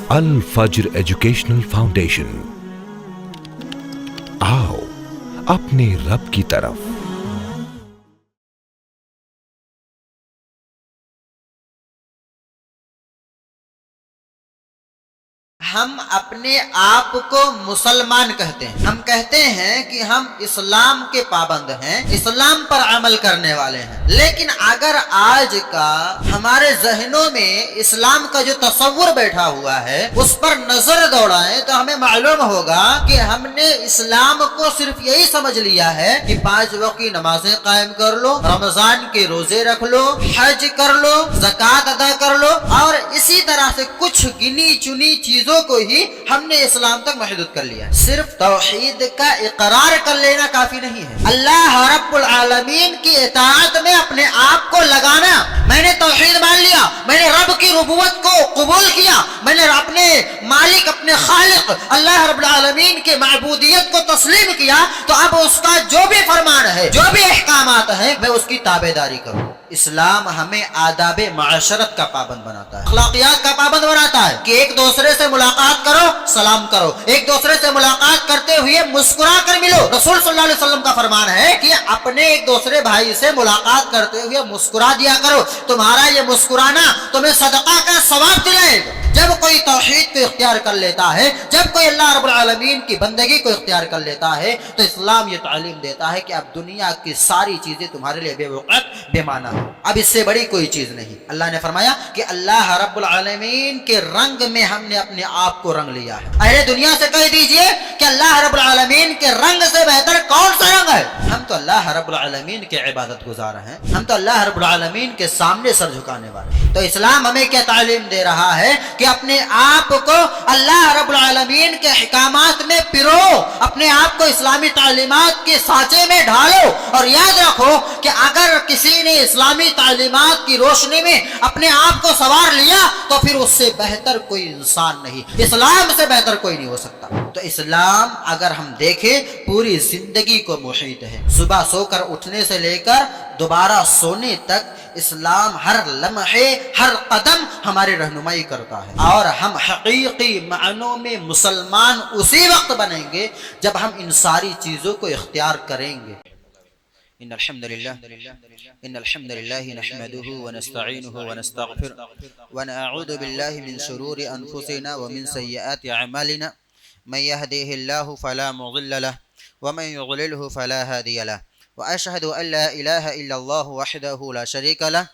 الفجر educational foundation, آؤ اپنے رب کی طرف۔ ہم اپنے آپ کو مسلمان کہتے ہیں، ہم کہتے ہیں کہ ہم اسلام کے پابند ہیں، اسلام پر عمل کرنے والے ہیں، لیکن اگر آج کا ہمارے ذہنوں میں اسلام کا جو تصور بیٹھا ہوا ہے اس پر نظر دوڑائیں تو ہمیں معلوم ہوگا کہ ہم نے اسلام کو صرف یہی سمجھ لیا ہے کہ 5 وقت کی نمازیں قائم کر لو، رمضان کے روزے رکھ لو، حج کر لو، زکوٰۃ ادا کر لو، اور اسی طرح سے کچھ گنی چنی چیزوں کو ہی ہم نے اسلام تک محدود کر لیا۔ صرف توحید کا اقرار کر لینا کافی نہیں ہے، اللہ رب العالمین کی اطاعت میں اپنے آپ کو لگانا، میں نے توحید مان لیا، میں نے رب کی ربوت کو قبول کیا، میں نے اپنے مالک اپنے خالق اللہ رب العالمین کے معبودیت کو تسلیم کیا، تو اب اس کا جو بھی فرمان ہے، جو بھی احکامات ہیں، میں اس کی تابعداری کروں۔ اسلام ہمیں آداب معاشرت کا پابند بناتا ہے، اخلاقیات کا پابند بناتا ہے کہ ایک دوسرے سے ملاقات کرو، سلام کرو، ایک دوسرے سے ملاقات کرتے ہوئے مسکرا کر ملو۔ رسول صلی اللہ علیہ وسلم کا فرمان ہے کہ اپنے ایک دوسرے بھائی سے ملاقات کرتے ہوئے مسکرا دیا کرو، تمہارا یہ مسکرانا تمہیں صدقہ کا ثواب دلائے گا۔ جب کوئی توحید کو اختیار کر لیتا ہے، جب کوئی اللہ رب العالمین کی بندگی کو اختیار کر لیتا ہے، تو اسلام یہ تعلیم دیتا ہے کہ اب دنیا کی ساری چیزیں تمہارے لیے بے وقت بے معنی ہے، اب اس سے بڑی کوئی چیز نہیں۔ اللہ نے فرمایا کہ اللہ رب العالمین کے رنگ میں ہم نے اپنے آپ کو رنگ لیا ہے۔ اہل دنیا سے کہہ دیجئے کہ اللہ رب العالمین کے رنگ سے بہتر کون سا رنگ ہے؟ ہم تو اللہ رب العالمین کے عبادت گزار ہیں، ہم تو اللہ رب العالمین کے سامنے سر جھکانے والے ہیں۔ تو اسلام ہمیں کیا تعلیم دے رہا ہے کہ اپنے آپ کو اللہ رب العالمین کے احکامات میں پرو، اپنے آپ کو اسلامی تعلیمات کے سانچے میں ڈھالو، اور یاد رکھو کہ اگر کسی نے اسلامی تعلیمات کی روشنی میں اپنے آپ کو سنوار لیا تو پھر اس سے بہتر کوئی انسان نہیں، اسلام سے بہتر کوئی نہیں ہو سکتا۔ تو اسلام اگر ہم دیکھیں پوری زندگی کو محیط ہے، صبح سو کر اٹھنے سے لے کر دوبارہ سونے تک اسلام ہر لمحے ہر قدم ہماری رہنمائی کرتا ہے، اور ہم حقیقی معنوں میں مسلمان اسی وقت بنیں گے جب ہم ان ساری چیزوں کو اختیار کریں گے۔ ان الحمد للہ نحمده ونستعینه ونستغفره ونعوذ باللہ من شرور انفسنا ومن سیئات اعمالنا، من يهده الله فلا مضل له ومن يضلله فلا هادي له، واشهد ان لا اله الا الله وحده لا شريك له،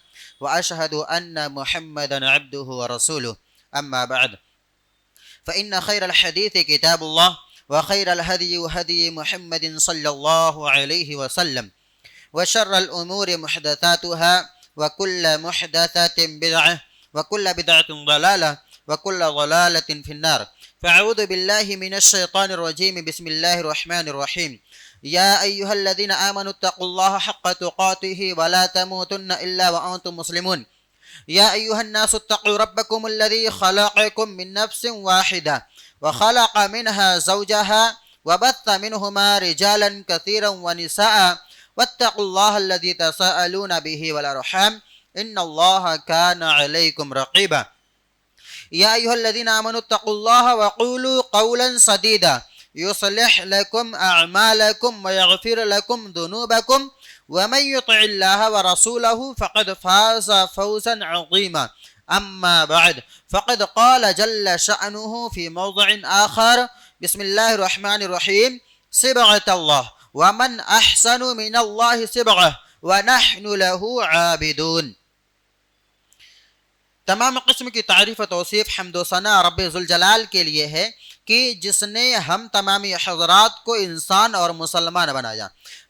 واشهد ان محمدا عبده ورسوله، اما بعد فان خير الحديث كتاب الله، وخير الهدي هدي محمد صلى الله عليه وسلم، وشر الأمور محدثاتها، وكل محدثة بدعة، وكل بدعة ضلالة، وكل ضلالة في النار۔ فأعوذ بالله من الشيطان الرجيم، بسم الله الرحمن الرحيم۔ يا أيها الذين آمنوا اتقوا الله حق تقاته ولا تموتن إلا وأنتم مسلمون۔ يا أيها الناس اتقوا ربكم الذي خلقكم من نفس واحدة وخلق منها زوجها وبث منهما رجالا كثيرا ونساء، واتقوا الله الذي تساءلون به والأرحام إن الله كان عليكم رقيبا۔ يا أيها الذين آمنوا اتقوا الله وقولوا قولا سديدا يصلح لكم أعمالكم ويغفر لكم ذنوبكم، ومن يطع الله ورسوله فقد فاز فوزا عظيما، أما بعد فقد قال جل شأنه في موضع آخر، بسم الله الرحمن الرحيم، صبغة الله ومن احسن من اللہ صبغہ ونحن له عابدون۔ تمام قسم کی تعریف و توصیف حمد و ثنا رب ذوالجلال کے لیے ہے کہ جس نے ہم تمامی حضرات کو انسان اور مسلمان بنایا۔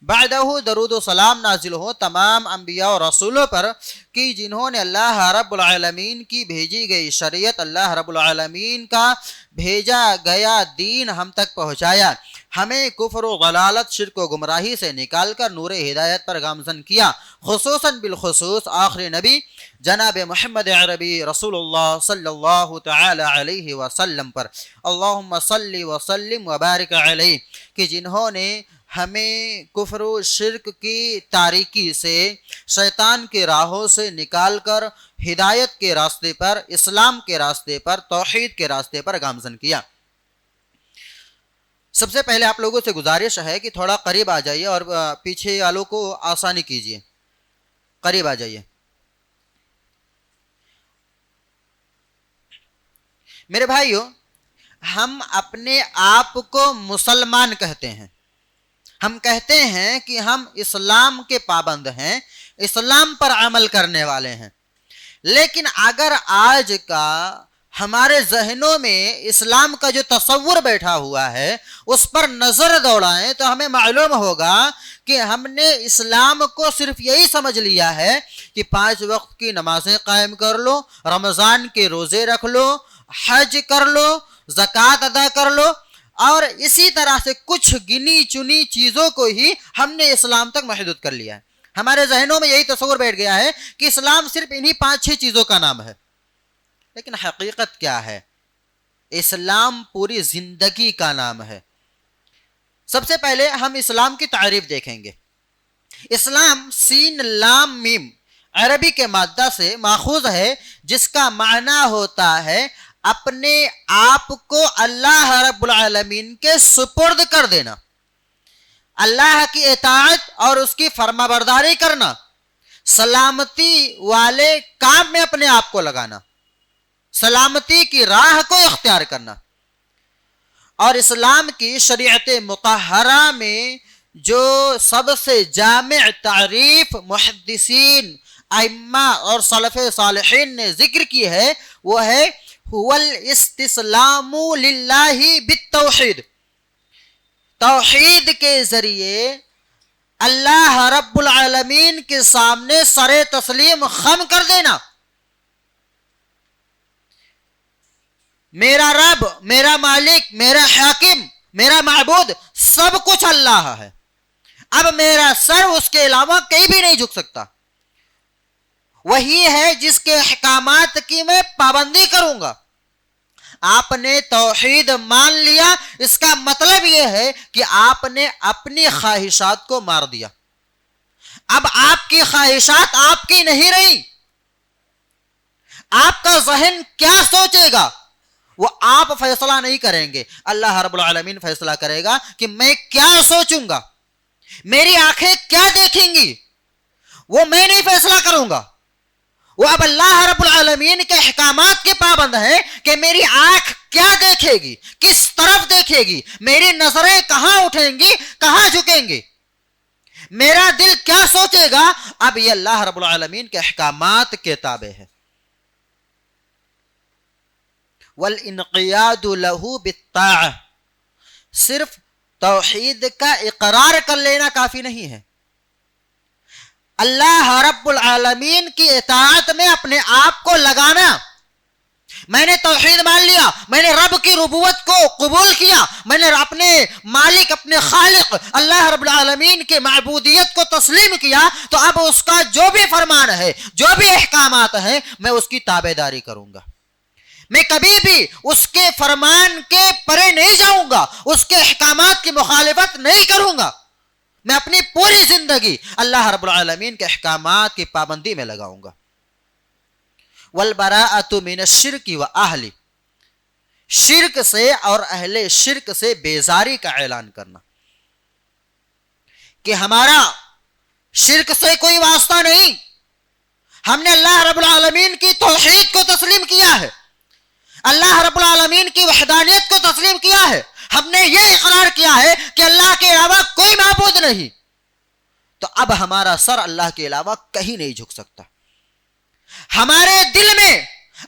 بعدہ درود و سلام نازل ہو تمام انبیاء و رسولوں پر کہ جنہوں نے اللہ رب العالمین کی بھیجی گئی شریعت، اللہ رب العالمین کا بھیجا گیا دین ہم تک پہنچایا، ہمیں کفر و غلالت، شرک و گمراہی سے نکال کر نور ہدایت پر گامزن کیا، خصوصاً بالخصوص آخری نبی جناب محمد عربی رسول اللہ صلی اللہ تعالی علیہ وسلم پر۔ اللہم صلی وسلم وبارک علیہ، کہ جنہوں نے ہمیں کفر و شرک کی تاریکی سے، شیطان کے راہوں سے نکال کر ہدایت کے راستے پر، اسلام کے راستے پر، توحید کے راستے پر گامزن کیا۔ سب سے پہلے آپ لوگوں سے گزارش ہے کہ تھوڑا قریب آ جائیے اور پیچھے والوں کو آسانی کیجیے، قریب آ جائیے۔ میرے بھائیو، ہم اپنے آپ کو مسلمان کہتے ہیں، ہم کہتے ہیں کہ ہم اسلام کے پابند ہیں، اسلام پر عمل کرنے والے ہیں، لیکن اگر آج کا ہمارے ذہنوں میں اسلام کا جو تصور بیٹھا ہوا ہے اس پر نظر دوڑائیں تو ہمیں معلوم ہوگا کہ ہم نے اسلام کو صرف یہی سمجھ لیا ہے کہ 5 وقت کی نمازیں قائم کر لو، رمضان کے روزے رکھ لو، حج کر لو، زکوٰۃ ادا کر لو، اور اسی طرح سے کچھ گنی چنی چیزوں کو ہی ہم نے اسلام تک محدود کر لیا ہے۔ ہمارے ذہنوں میں یہی تصور بیٹھ گیا ہے کہ اسلام صرف انہی 5-6 چیزوں کا نام ہے، لیکن حقیقت کیا ہے؟ اسلام پوری زندگی کا نام ہے۔ سب سے پہلے ہم اسلام کی تعریف دیکھیں گے۔ اسلام سین لام میم عربی کے مادہ سے ماخوذ ہے، جس کا معنی ہوتا ہے اپنے آپ کو اللہ رب العالمین کے سپرد کر دینا، اللہ کی اطاعت اور اس کی فرما برداری کرنا، سلامتی والے کام میں اپنے آپ کو لگانا، سلامتی کی راہ کو اختیار کرنا۔ اور اسلام کی شریعت مطہرہ میں جو سب سے جامع تعریف محدثین، ائمہ اور سلف صالحین نے ذکر کی ہے وہ ہے هو الاستسلام للہ بالتوحید، توحید کے ذریعے اللہ رب العالمین کے سامنے سر تسلیم خم کر دینا۔ میرا رب، میرا مالک، میرا حاکم، میرا معبود سب کچھ اللہ ہے، اب میرا سر اس کے علاوہ کہیں بھی نہیں جھک سکتا، وہی ہے جس کے احکامات کی میں پابندی کروں گا۔ آپ نے توحید مان لیا، اس کا مطلب یہ ہے کہ آپ نے اپنی خواہشات کو مار دیا، اب آپ کی خواہشات آپ کی نہیں رہی، آپ کا ذہن کیا سوچے گا وہ آپ فیصلہ نہیں کریں گے، اللہ رب العالمین فیصلہ کرے گا کہ میں کیا سوچوں گا، میری آنکھیں کیا دیکھیں گی وہ میں نہیں فیصلہ کروں گا۔ وہ اب اللہ رب العالمین کے احکامات کے پابند ہیں کہ میری آنکھ کیا دیکھے گی، کس طرف دیکھے گی، میری نظریں کہاں اٹھیں گی، کہاں جھکیں گی، میرا دل کیا سوچے گا، اب یہ اللہ رب العالمین کے احکامات کے تابع ہے۔ والانقیاد له بالطاعہ، صرف توحید کا اقرار کر لینا کافی نہیں ہے، اللہ رب العالمین کی اطاعت میں اپنے آپ کو لگانا۔ میں نے توحید مان لیا، میں نے رب کی ربوت کو قبول کیا، میں نے اپنے مالک، اپنے خالق اللہ رب العالمین کے معبودیت کو تسلیم کیا، تو اب اس کا جو بھی فرمان ہے، جو بھی احکامات ہیں، میں اس کی تابعداری کروں گا، میں کبھی بھی اس کے فرمان کے پرے نہیں جاؤں گا، اس کے احکامات کی مخالفت نہیں کروں گا، میں اپنی پوری زندگی اللہ رب العالمین کے احکامات کی پابندی میں لگاؤں گا۔ والبراءۃ من الشرک واہلہ، شرک سے اور اہل شرک سے بیزاری کا اعلان کرنا کہ ہمارا شرک سے کوئی واسطہ نہیں، ہم نے اللہ رب العالمین کی توحید کو تسلیم کیا ہے، اللہ رب العالمین کی وحدانیت کو تسلیم کیا ہے، ہم نے یہ اقرار کیا ہے کہ اللہ کے علاوہ کوئی معبود نہیں، تو اب ہمارا سر اللہ کے علاوہ کہیں نہیں جھک سکتا، ہمارے دل میں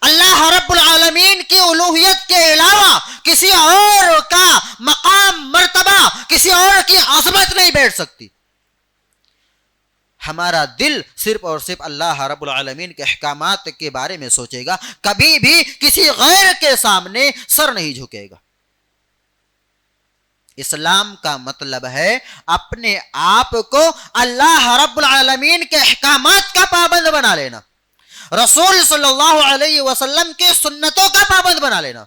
اللہ رب العالمین کی الوہیت کے علاوہ کسی اور کا مقام، مرتبہ، کسی اور کی عظمت نہیں بیٹھ سکتی، ہمارا دل صرف اور صرف اللہ رب العالمین کے احکامات کے بارے میں سوچے گا، کبھی بھی کسی غیر کے سامنے سر نہیں جھکے گا۔ اسلام کا مطلب ہے اپنے آپ کو اللہ رب العالمین کے احکامات کا پابند بنا لینا، رسول صلی اللہ علیہ وسلم کی سنتوں کا پابند بنا لینا۔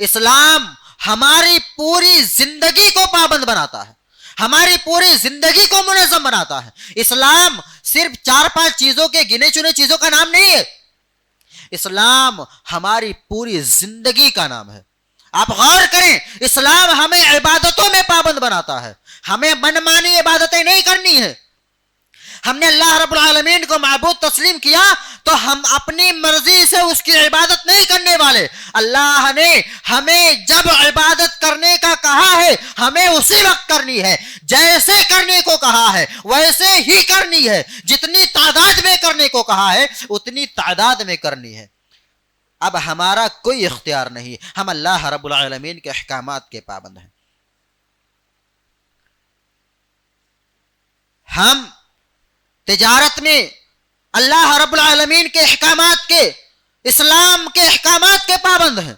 اسلام ہماری پوری زندگی کو پابند بناتا ہے، ہماری پوری زندگی کو منظم بناتا ہے. اسلام صرف 4-5 چیزوں کے گنے چنے چیزوں کا نام نہیں ہے. اسلام ہماری پوری زندگی کا نام ہے. آپ غور کریں, اسلام ہمیں عبادتوں میں پابند بناتا ہے. ہمیں منمانی عبادتیں نہیں کرنی ہے. ہم نے اللہ رب العالمین کو معبود تسلیم کیا تو ہم اپنی مرضی سے اس کی عبادت نہیں کرنے والے. اللہ نے ہمیں جب عبادت کرنے کا کہا ہے ہمیں اسی وقت کرنی ہے, جیسے کرنے کو کہا ہے ویسے ہی کرنی ہے, جتنی تعداد میں کرنے کو کہا ہے اتنی تعداد میں کرنی ہے. اب ہمارا کوئی اختیار نہیں, ہم اللہ رب العالمین کے احکامات کے پابند ہیں. ہم تجارت میں اللہ رب العالمین کے احکامات کے, اسلام کے احکامات کے پابند ہیں.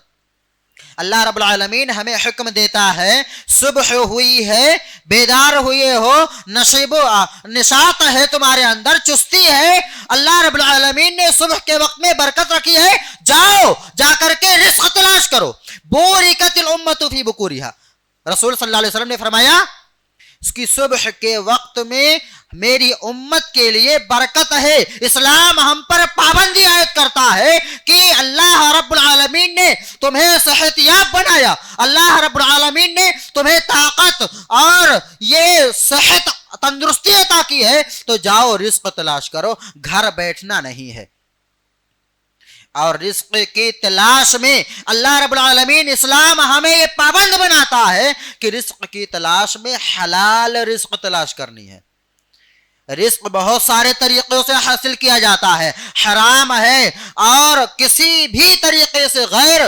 اللہ رب العالمین ہمیں حکم دیتا ہے, صبح ہوئی ہے, بیدار ہوئے ہو, نشاط ہے تمہارے اندر, چستی ہے, اللہ رب العالمین نے صبح کے وقت میں برکت رکھی ہے, جاؤ جا کر کے رزق تلاش کرو. بورکت الامۃ فی بکورہا, رسول صلی اللہ علیہ وسلم نے فرمایا اس کی صبح کے وقت میں میری امت کے لیے برکت ہے. اسلام ہم پر پابندی عائد کرتا ہے کہ اللہ رب العالمین نے تمہیں صحت یاب بنایا, اللہ رب العالمین نے تمہیں طاقت اور یہ صحت تندرستی عطا کی ہے, تو جاؤ رزق تلاش کرو, گھر بیٹھنا نہیں ہے. اور رزق کی تلاش میں اللہ رب العالمین, اسلام ہمیں یہ پابند بناتا ہے کہ رزق کی تلاش میں حلال رزق تلاش کرنی ہے. رزق بہت سارے طریقوں سے حاصل کیا جاتا ہے, حرام ہے اور کسی بھی طریقے سے غیر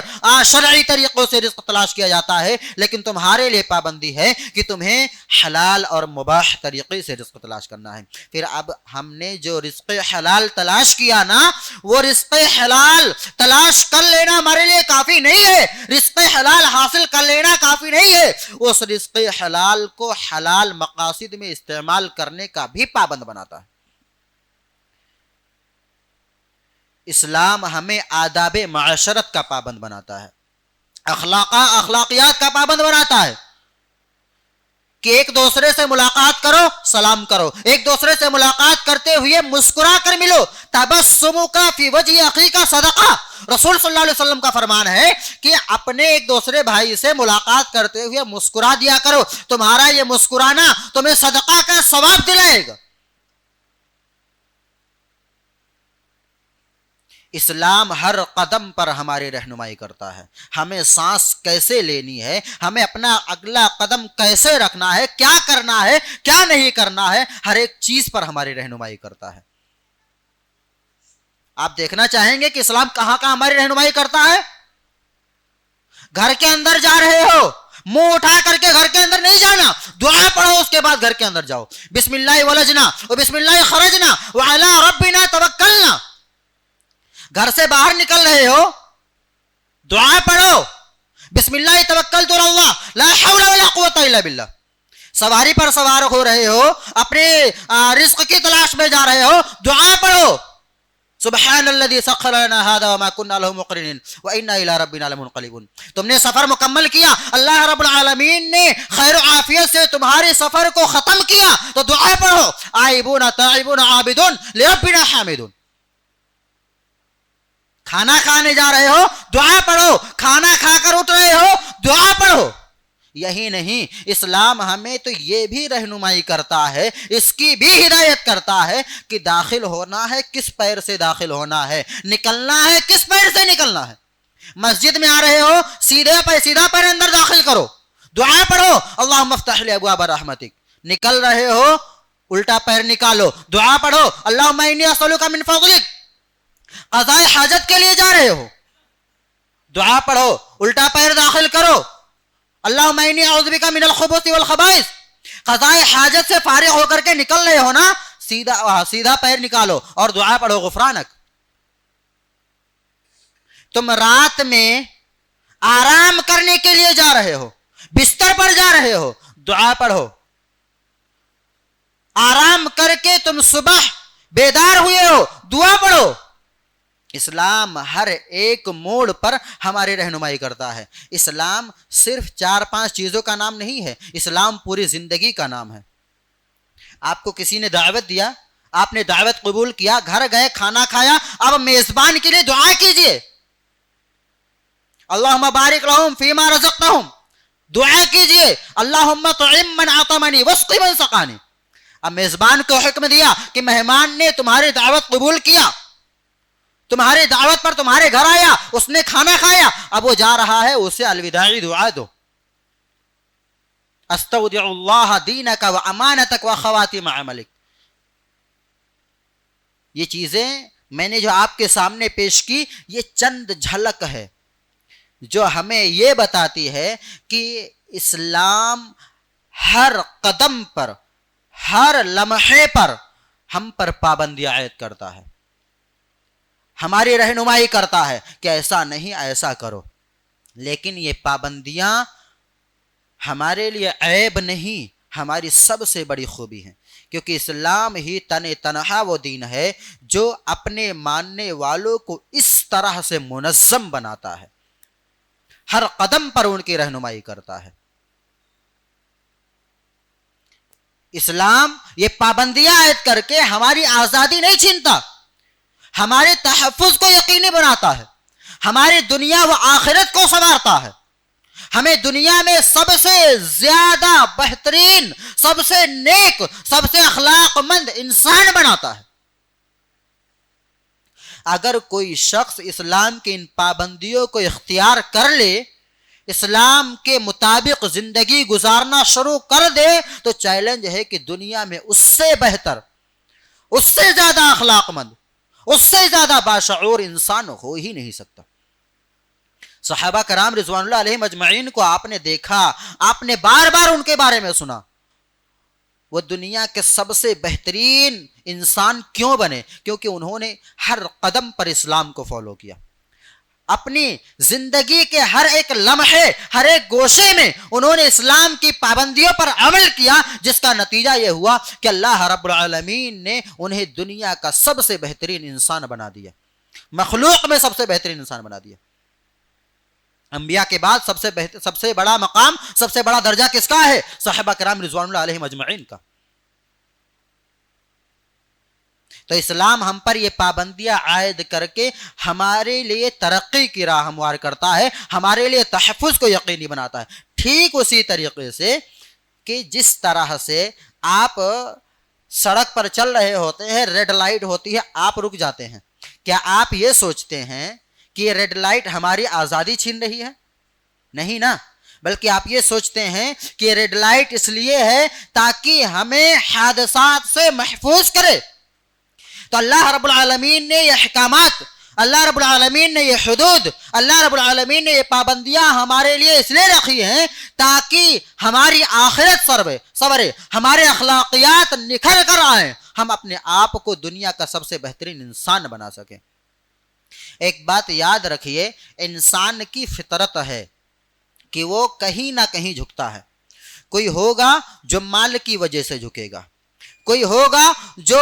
شرعی طریقوں سے رزق تلاش کیا جاتا ہے, لیکن تمہارے لیے پابندی ہے کہ تمہیں حلال اور مباح طریقے سے رزق تلاش کرنا ہے. پھر اب ہم نے جو رزق حلال تلاش کیا نا, وہ رزق حلال تلاش کر لینا ہمارے لیے کافی نہیں ہے, رزق حلال حاصل کر لینا کافی نہیں ہے, اس رزق حلال کو حلال مقاصد میں استعمال کرنے کا بھی پابند بناتا ہے. اسلام ہمیں آداب معاشرت کا پابند بناتا ہے, اخلاقیات کا پابند بناتا ہے کہ ایک دوسرے سے ملاقات کرو, سلام کرو, ایک دوسرے سے ملاقات کرتے ہوئے مسکرا کر ملو. تبسمک فی وجہ اخیک صدقہ, رسول صلی اللہ علیہ وسلم کا فرمان ہے کہ اپنے ایک دوسرے بھائی سے ملاقات کرتے ہوئے مسکرا دیا کرو, تمہارا یہ مسکرانا تمہیں صدقہ کا ثواب دلائے گا. اسلام ہر قدم پر ہماری رہنمائی کرتا ہے, ہمیں سانس کیسے لینی ہے, ہمیں اپنا اگلا قدم کیسے رکھنا ہے, کیا کرنا ہے کیا نہیں کرنا ہے, ہر ایک چیز پر ہماری رہنمائی کرتا ہے. آپ دیکھنا چاہیں گے کہ اسلام کہاں کہاں ہماری رہنمائی کرتا ہے. گھر کے اندر جا رہے ہو, منہ اٹھا کر کے گھر کے اندر نہیں جانا, دعا پڑھو اس کے بعد گھر کے اندر جاؤ. بسم اللہ ولجنا وبسم اللہ خرجنا وعلی ربنا توکلنا. گھر سے باہر نکل رہے ہو, دعا پڑھو, بسم اللہ توکلت علی اللہ لا حول ولا قوت الا باللہ. سواری پر سوار ہو رہے ہو, اپنے رزق کی تلاش میں جا رہے ہو, دعا پڑھو, سبحان الذی سخر لنا ھذا وما كنا له مقرنین وانا الی ربنا لمنقلبون. تم نے سفر مکمل کیا, اللہ رب العالمین نے خیر و عافیت سے تمہارے سفر کو ختم کیا, تو دعا پڑھو, آئبون تائبون عابدون لربنا حامدون. کھانا کھانے جا رہے ہو, دعا پڑھو, کھانا کھا کر اٹھ رہے ہو, دعا پڑھو. یہی نہیں, اسلام ہمیں تو یہ بھی رہنمائی کرتا ہے, اس کی بھی ہدایت کرتا ہے کہ داخل ہونا ہے کس پیر سے داخل ہونا ہے, نکلنا ہے کس پیر سے نکلنا ہے. مسجد میں آ رہے ہو, سیدھا پیر اندر داخل کرو, دعا پڑھو, اللہم افتح لی ابواب رحمتک. نکل رہے ہو, الٹا پیر نکالو, دعا پڑھو, اللہم انی اسألک من فضلک. قضاء حاجت کے لیے جا رہے ہو, دعا پڑھو, الٹا پیر داخل کرو, اللہم انی اعوذ بک من الخبث والخبائث. قضاء حاجت سے فارغ ہو کر کے نکل رہے ہو نا, سیدھا پیر نکالو اور دعا پڑھو, غفرانک. تم رات میں آرام کرنے کے لیے جا رہے ہو, بستر پر جا رہے ہو, دعا پڑھو. آرام کر کے تم صبح بیدار ہوئے ہو, دعا پڑھو. اسلام ہر ایک موڑ پر ہماری رہنمائی کرتا ہے. اسلام صرف 4-5 چیزوں کا نام نہیں ہے، اسلام پوری زندگی کا نام ہے. آپ کو کسی نے دعوت دیا، آپ نے دعوت قبول کیا، گھر گئے، کھانا کھایا، اب میزبان کے لیے دعا کیجئے، اللہم بارک لہم فیما رزقتہم، دعا کیجئے اللہم طعم من عطمنی واسق من سقانی. اب میزبان کو حکم دیا کہ مہمان نے تمہاری دعوت قبول کیا، تمہاری دعوت پر تمہارے گھر آیا، اس نے کھانا کھایا، اب وہ جا رہا ہے، اسے الوداعی دعا دو. استودع اللہ دینک و امانتک و خواتیم عملک. یہ چیزیں میں نے جو آپ کے سامنے پیش کی، یہ چند جھلک ہے جو ہمیں یہ بتاتی ہے کہ اسلام ہر قدم پر، ہر لمحے پر ہم پر پابندیاں عائد کرتا ہے، ہماری رہنمائی کرتا ہے کہ ایسا نہیں، ایسا کرو. لیکن یہ پابندیاں ہمارے لیے عیب نہیں، ہماری سب سے بڑی خوبی ہے، کیونکہ اسلام ہی تنہا وہ دین ہے جو اپنے ماننے والوں کو اس طرح سے منظم بناتا ہے، ہر قدم پر ان کی رہنمائی کرتا ہے. اسلام یہ پابندیاں عائد کر کے ہماری آزادی نہیں چھینتا، ہمارے تحفظ کو یقینی بناتا ہے، ہماری دنیا و آخرت کو سنوارتا ہے، ہمیں دنیا میں سب سے زیادہ بہترین، سب سے نیک، سب سے اخلاق مند انسان بناتا ہے. اگر کوئی شخص اسلام کی ان پابندیوں کو اختیار کر لے، اسلام کے مطابق زندگی گزارنا شروع کر دے، تو چیلنج ہے کہ دنیا میں اس سے بہتر، اس سے زیادہ اخلاق مند، اس سے زیادہ باشعور انسان ہو ہی نہیں سکتا. صحابہ کرام رضوان اللہ علیہم اجمعین کو آپ نے دیکھا، آپ نے بار بار ان کے بارے میں سنا. وہ دنیا کے سب سے بہترین انسان کیوں بنے؟ کیونکہ انہوں نے ہر قدم پر اسلام کو فالو کیا. اپنی زندگی کے ہر ایک لمحے، ہر ایک گوشے میں انہوں نے اسلام کی پابندیوں پر عمل کیا، جس کا نتیجہ یہ ہوا کہ اللہ رب العالمین نے انہیں دنیا کا سب سے بہترین انسان بنا دیا، مخلوق میں سب سے بہترین انسان بنا دیا. انبیاء کے بعد سب سے بڑا مقام، سب سے بڑا درجہ کس کا ہے؟ صحابہ کرام رضوان اللہ علیہم اجمعین کا. تو اسلام ہم پر یہ پابندیاں عائد کر کے ہمارے لیے ترقی کی راہ ہموار کرتا ہے، ہمارے لیے تحفظ کو یقینی بناتا ہے. ٹھیک اسی طریقے سے کہ جس طرح سے آپ سڑک پر چل رہے ہوتے ہیں، ریڈ لائٹ ہوتی ہے، آپ رک جاتے ہیں. کیا آپ یہ سوچتے ہیں کہ یہ ریڈ لائٹ ہماری آزادی چھین رہی ہے؟ نہیں نا، بلکہ آپ یہ سوچتے ہیں کہ یہ ریڈ لائٹ اس لیے ہے تاکہ ہمیں حادثات سے محفوظ کرے. تو اللہ رب العالمین نے یہ احکامات، اللہ رب العالمین نے یہ حدود، اللہ رب العالمین نے یہ پابندیاں ہمارے لیے اس لیے رکھی ہیں تاکہ ہماری آخرت سورے، ہمارے اخلاقیات نکھر کر آئیں، ہم اپنے آپ کو دنیا کا سب سے بہترین انسان بنا سکیں. ایک بات یاد رکھیے، انسان کی فطرت ہے کہ وہ کہیں نہ کہیں جھکتا ہے. کوئی ہوگا جو مال کی وجہ سے جھکے گا، کوئی ہوگا جو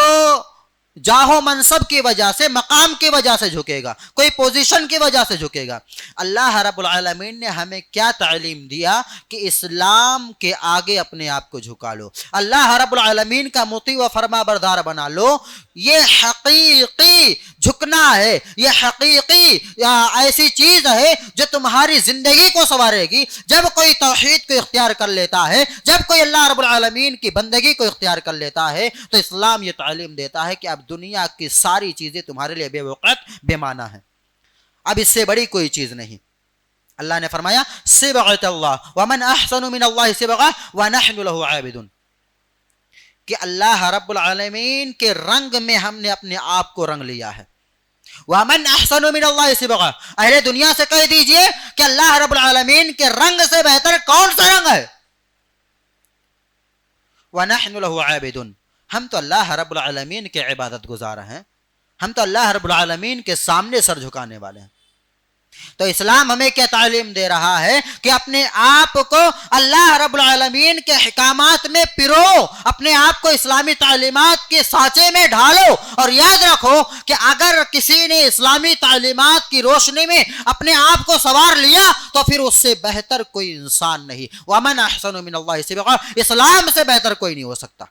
جاہو منصب کی وجہ سے، مقام کی وجہ سے جھکے گا، کوئی پوزیشن کی وجہ سے جھکے گا. اللہ رب العالمین نے ہمیں کیا تعلیم دیا کہ اسلام کے آگے اپنے آپ کو جھکا لو، اللہ رب العالمین کا مطیع و فرما بردار بنا لو. یہ حقیقی جھکنا ہے، یہ حقیقی ایسی چیز ہے جو تمہاری زندگی کو سنوارے گی. جب کوئی توحید کو اختیار کر لیتا ہے، جب کوئی اللہ رب العالمین کی بندگی کو اختیار کر لیتا ہے، تو اسلام یہ تعلیم دیتا ہے کہ اب دنیا کی ساری چیزیں تمہارے لیے بے وقت، بے معنی ہیں، اب اس سے بڑی کوئی چیز نہیں. اللہ نے فرمایا صبغۃ اللہ ومن احسن من اللہ صبغۃ ونحن له عابدون، کہ اللہ رب العالمین کے رنگ میں ہم نے اپنے آپ کو رنگ لیا ہے. ومن احسن من اللہ صبغۃ، اہل دنیا سے کہہ دیجئے کہ اللہ رب العالمین کے رنگ سے بہتر کون سا رنگ ہے؟ ونحن له عابدون، ہم تو اللہ رب العالمین کے عبادت گزار ہیں، ہم تو اللہ رب العالمین کے سامنے سر جھکانے والے ہیں. تو اسلام ہمیں کیا تعلیم دے رہا ہے کہ اپنے آپ کو اللہ رب العالمین کے احکامات میں پرو، اپنے آپ کو اسلامی تعلیمات کے سانچے میں ڈھالو، اور یاد رکھو کہ اگر کسی نے اسلامی تعلیمات کی روشنی میں اپنے آپ کو سنوار لیا تو پھر اس سے بہتر کوئی انسان نہیں۔ وَمَنْ أَحْسَنُ مِنَ اللَّهِ سَبِيلًا، اسلام سے بہتر کوئی نہیں ہو سکتا۔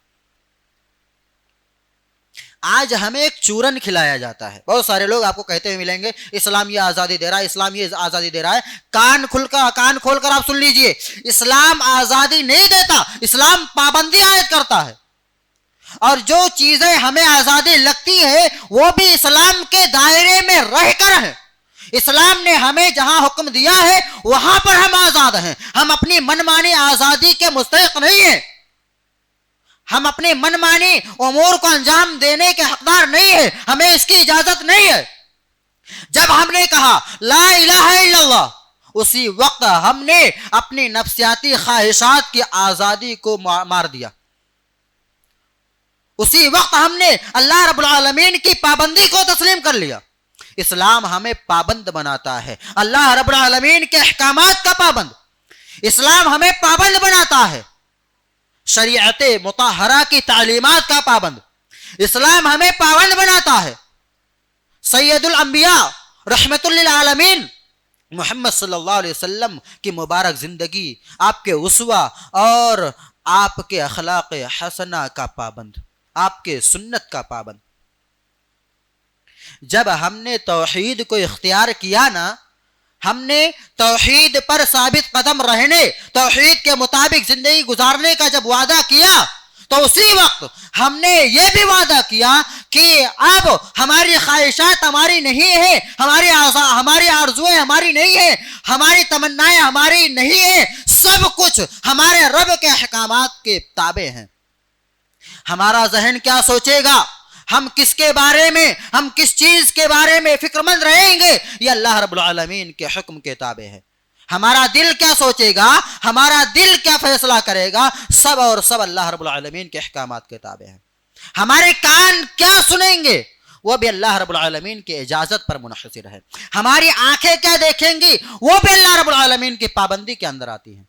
آج ہمیں ایک چورن کھلایا جاتا ہے، بہت سارے لوگ آپ کو کہتے ہوئے ملیں گے اسلام یہ آزادی دے رہا ہے، اسلام یہ آزادی دے رہا ہے۔ کان کھول کر آپ سن لیجئے، اسلام آزادی نہیں دیتا، اسلام پابندی عائد کرتا ہے، اور جو چیزیں ہمیں آزادی لگتی ہے وہ بھی اسلام کے دائرے میں رہ کر ہے۔ اسلام نے ہمیں جہاں حکم دیا ہے وہاں پر ہم آزاد ہیں، ہم اپنی من مانی آزادی کے مستحق نہیں ہیں، ہم اپنے من مانی امور کو انجام دینے کے حقدار نہیں ہیں، ہمیں اس کی اجازت نہیں ہے۔ جب ہم نے کہا لا الہ الا اللہ، اسی وقت ہم نے اپنی نفسیاتی خواہشات کی آزادی کو مار دیا، اسی وقت ہم نے اللہ رب العالمین کی پابندی کو تسلیم کر لیا۔ اسلام ہمیں پابند بناتا ہے، اللہ رب العالمین کے احکامات کا پابند، اسلام ہمیں پابند بناتا ہے، شریعت مطہرہ کی تعلیمات کا پابند، اسلام ہمیں پابند بناتا ہے۔ سید الانبیاء رحمت للعالمین محمد صلی اللہ علیہ وسلم کی مبارک زندگی، آپ کے اسوہ اور آپ کے اخلاق حسنہ کا پابند، آپ کے سنت کا پابند۔ جب ہم نے توحید کو اختیار کیا نا، ہم نے توحید پر ثابت قدم رہنے، توحید کے مطابق زندگی گزارنے کا جب وعدہ کیا تو اسی وقت ہم نے یہ بھی وعدہ کیا کہ اب ہماری خواہشات ہماری نہیں ہیں، ہماری آرزویں ہماری نہیں ہیں، ہماری تمنائیں ہماری نہیں ہیں، سب کچھ ہمارے رب کے احکامات کے تابع ہیں۔ ہمارا ذہن کیا سوچے گا، ہم کس کے بارے میں، ہم کس چیز کے بارے میں فکر مند رہیں گے، یہ اللہ رب العالمین کے حکم کے تابع ہے۔ ہمارا دل کیا سوچے گا، ہمارا دل کیا فیصلہ کرے گا، سب اور سب اللہ رب العالمین کے احکامات کے تابع ہے۔ ہمارے کان کیا سنیں گے، وہ بھی اللہ رب العالمین کی اجازت پر منحصر ہے۔ ہماری آنکھیں کیا دیکھیں گی، وہ بھی اللہ رب العالمین کی پابندی کے اندر آتی ہیں۔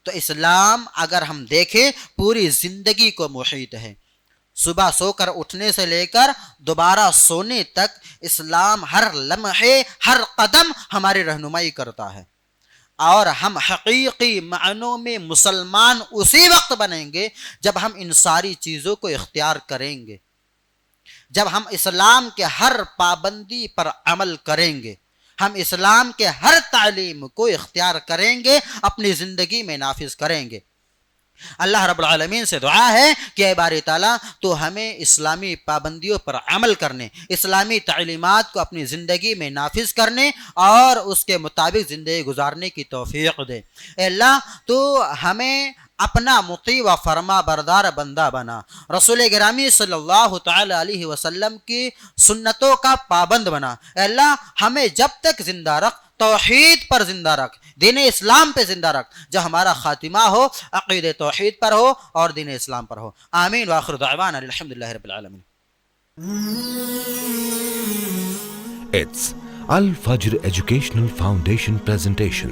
تو اسلام اگر ہم دیکھیں پوری زندگی کو محیط ہے، صبح سو کر اٹھنے سے لے کر دوبارہ سونے تک اسلام ہر لمحے ہر قدم ہماری رہنمائی کرتا ہے، اور ہم حقیقی معنوں میں مسلمان اسی وقت بنیں گے جب ہم ان ساری چیزوں کو اختیار کریں گے، جب ہم اسلام کے ہر پابندی پر عمل کریں گے، ہم اسلام کے ہر تعلیم کو اختیار کریں گے، اپنی زندگی میں نافذ کریں گے۔ اللہ رب العالمین سے دعا ہے کہ اے باری تعالیٰ تو ہمیں اسلامی پابندیوں پر عمل کرنے، اسلامی تعلیمات کو اپنی زندگی میں نافذ کرنے اور اس کے مطابق زندگی گزارنے کی توفیق دے۔ اے اللہ تو ہمیں اپنا مطیع و فرما بردار بندہ بنا، رسول گرامی صلی اللہ تعالی علیہ وسلم کی سنتوں کا پابند بنا۔ اے اللہ ہمیں جب تک زندہ رکھ، توحید پر زندہ رکھ، دین اسلام پہ زندہ رکھ، جب ہمارا خاتمہ ہو عقید توحید پر ہو اور دین اسلام پر ہو۔ آمین وآخر دعوانا الحمدللہ رب العالمین۔ It's Al Fajr Educational Foundation presentation.